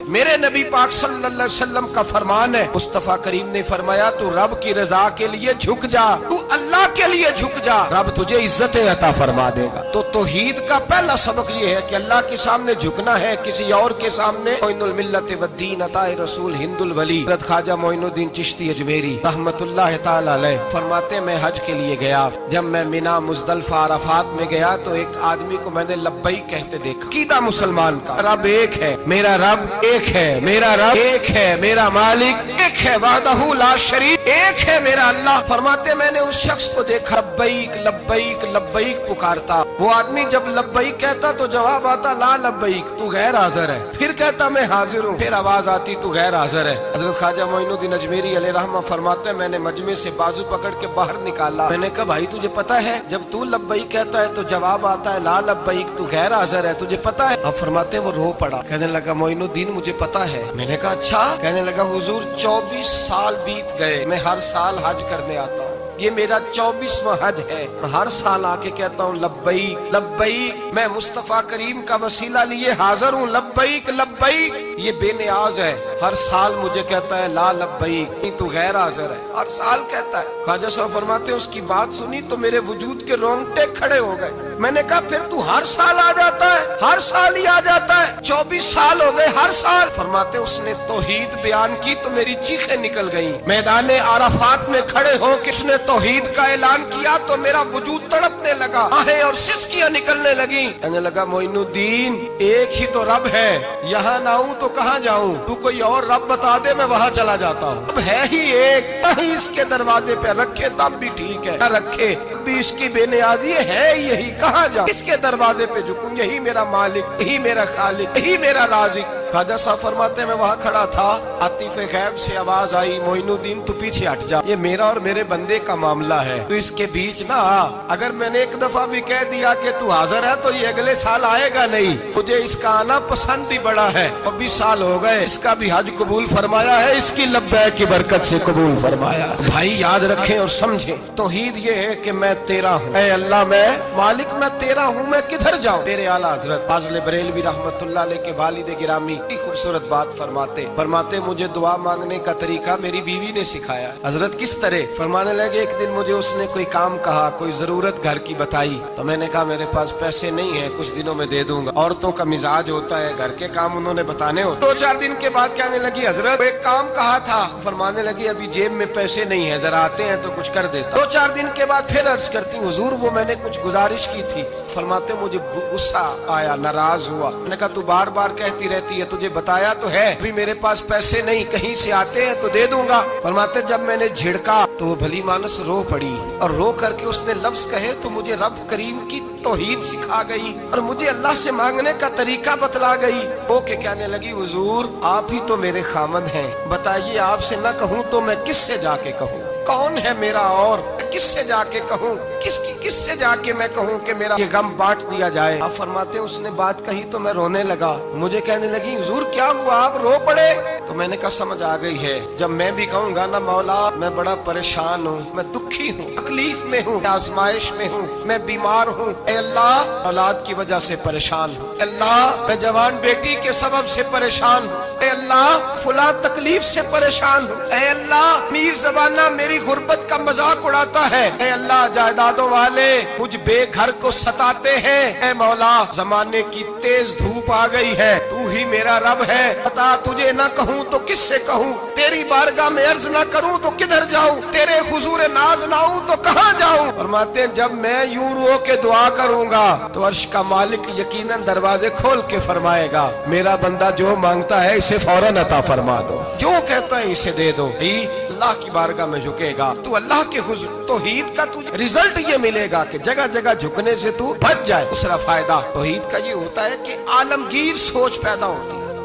میرے نبی پاک صلی اللہ علیہ وسلم کا فرمان ہے، مصطفیٰ کریم نے فرمایا تو رب کی رضا کے لیے جھک جا، تو اللہ کے لیے جھک جا، رب تجھے عزت عطا فرما دے گا۔ تو توحید کا پہلا سبق یہ ہے کہ اللہ کے سامنے جھکنا ہے، کسی اور کے سامنے۔ معین الملت والدین عطا رسول ہند الولی حضرت خواجہ معین الدین چشتی اجمیری رحمت اللہ تعالی علیہ فرماتے میں حج کے لیے گیا، جب میں مینا مزدلفہ عرفات میں گیا تو ایک آدمی کو میں نے لبیک کہتے دیکھا۔ عقیدہ مسلمان کا رب ایک ہے، میرا رب ایک ہے، میرا رب ایک ہے، میرا مالک ایک ہے، وحدہ لا شریک ایک ہے میرا اللہ۔ فرماتے میں نے اس شخص کو دیکھا لبیک لبیک لبیک پکارتا، وہ آدمی جب لبیک کہتا تو جواب آتا لا لبیک، تو غیر حاضر ہے، پھر کہتا میں حاضر ہوں، پھر آواز آتی تو غیر حاضر ہے۔ حضرت خواجہ معین الدین اجمیری علیہ رحمہ فرماتے میں نے مجمع سے بازو پکڑ کے باہر نکالا، میں نے کہا بھائی تجھے پتا ہے جب تو لبیک کہتا ہے تو جواب آتا ہے لا لبیک، تو غیر حاضر ہے، تجھے پتا ہے؟ اب فرماتے وہ رو پڑا، کہنے لگا معین الدین مجھے پتا ہے۔ میں نے کہا اچھا؟ کہنے لگا حضور 24 سال بیت گئے، میں ہر سال حج کرنے آتا ہوں، یہ میرا 24واں حج ہے، اور ہر سال آ کے کہتا ہوں لبیک لبیک، میں مصطفیٰ کریم کا وسیلہ لیے حاضر ہوں، لبیک لبیک۔ یہ بے نیاز ہے، ہر سال مجھے کہتا ہے لا لبیک، نہیں تو غیر حاضر ہے، ہر سال کہتا ہے۔ خواجہ صاحب فرماتے ہیں اس کی بات سنی تو میرے وجود کے رونگٹے کھڑے ہو گئے۔ میں نے کہا پھر تو ہر سال آ جاتا ہے، ہر سال ہی آ جاتا ہے، 24 سال ہو گئے ہر سال۔ فرماتے اس نے توحید بیان کی تو میری چیخیں نکل گئیں، میدان عرفات میں کھڑے ہو کس نے توحید کا اعلان کیا تو میرا وجود تڑپنے لگا، آہیں اور سسکیاں نکلنے لگیں۔ کہنے لگا معین الدین ایک ہی تو رب ہے، یہاں نہ ہوں تو کہاں جاؤں، تو کوئی اور رب بتا دے میں وہاں چلا جاتا ہوں، اب ہے ہی ایک، کہیں اس کے دروازے پہ رکھے تب بھی ٹھیک ہے، نہ رکھے بھی اس کی بے نیازی ہے یہی، کہاں جاؤں، اس کے دروازے پہ جھکوں، یہی میرا مالک، یہی میرا خالق، یہی میرا رازق۔ خواجہ صاحب فرماتے میں وہاں کھڑا تھا، عاطف غیب سے آواز آئی معین الدین تو پیچھے ہٹ جا، یہ میرا اور میرے بندے کا معاملہ ہے، تو اس کے بیچ نہ آ، اگر میں نے ایک دفعہ بھی کہہ دیا کہ تو حاضر ہے تو یہ اگلے سال آئے گا نہیں، مجھے اس کا آنا پسند ہی بڑا ہے، 24 سال ہو گئے، اس کا بھی حج قبول فرمایا ہے، اس کی لبیک کی برکت سے قبول فرمایا۔ بھائی یاد رکھیں اور سمجھیں، توحید یہ ہے کہ میں تیرا ہوں، اے اللہ میں مالک میں تیرا ہوں، میں کدھر جاؤں؟ میرے اعلیٰ حضرت فاضل بریلوی رحمت اللہ علیہ کے والد گرامی خوبصورت بات فرماتے مجھے دعا مانگنے کا طریقہ میری بیوی نے سکھایا۔ حضرت کس طرح؟ فرمانے لگے ایک دن مجھے اس نے کوئی کام کہا، کوئی ضرورت گھر کی بتائی، تو میں نے کہا میرے پاس پیسے نہیں ہیں، کچھ دنوں میں دے دوں گا، عورتوں کا مزاج ہوتا ہے گھر کے کام انہوں نے بتانے ہوتے۔ 2-4 دن کے بعد کہنے لگی حضرت ایک کام کہا تھا، فرمانے لگی ابھی جیب میں پیسے نہیں ہیں، ذرا آتے ہیں تو کچھ کر دیتا۔ 2-4 دن کے بعد پھر عرض کرتی حضور وہ میں نے کچھ گزارش کی تھی، فرماتے مجھے غصہ آیا، ناراض ہوا، میں نے کہا تو بار بار کہتی رہتی ہے، تجھے بتایا تو ہے ابھی میرے پاس پیسے نہیں، کہیں سے آتے ہیں تو دے دوں گا۔ فرماتے جب میں نے جھڑکا تو وہ بھلی مانس رو پڑی، اور رو کر کے اس نے لفظ کہے تو مجھے رب کریم کی توحید سکھا گئی اور مجھے اللہ سے مانگنے کا طریقہ بتلا گئی۔ وہ کہ کہنے لگی حضور آپ ہی تو میرے خامد ہیں، بتائیے آپ سے نہ کہوں تو میں کس سے جا کے کہوں؟ کون ہے میرا اور کس سے جا کے کہوں؟ کس سے جا کے میں کہوں کہ میرا یہ غم بانٹ دیا جائے؟ آپ فرماتے اس نے بات کہی تو میں رونے لگا، مجھے کہنے لگی حضور کیا ہوا آپ رو پڑے؟ تو میں نے کہا سمجھ آ گئی ہے، جب میں بھی کہوں گا نا مولا میں بڑا پریشان ہوں، میں دکھی ہوں، تکلیف میں ہوں، آزمائش میں ہوں، میں بیمار ہوں، اے اللہ اولاد کی وجہ سے پریشان ہوں، اے اللہ میں جوان بیٹی کے سبب سے پریشان ہوں، اے اللہ فلاں تکلیف سے پریشان ہوں، اے اللہ میر زبانہ میری غربت کا مذاق اڑاتا ہے، اے اللہ جائیدادوں والے مجھ بے گھر کو ستاتے ہیں، اے مولا زمانے کی تیز دھوپ آ گئی ہے، تو ہی میرا رب ہے، بتا تجھے نہ کہوں تو کس سے کہوں، تیری بارگاہ میں عرض نہ کروں تو کدھر جاؤں، تیرے حضور ناز نہ ہوں تو کہاں جاؤں؟ فرماتے ہیں جب میں یوں رو کے دعا کروں گا تو عرش کا مالک یقیناً دروازے کھول کے فرمائے گا میرا بندہ جو مانگتا ہے اسے فوراً عطا فرما دو، جو کہتا ہے اسے دے دو۔ اللہ کی بارگاہ میں جھکے گا تو اللہ کے حضور توحید کا تجھے رزلٹ یہ ملے گا کہ جگہ جگہ جھکنے سے تو بچ جائے۔ دوسرا فائدہ توحید کا یہ ہوتا ہے کہ عالمگیر سوچ پیدا ہوتی ہے۔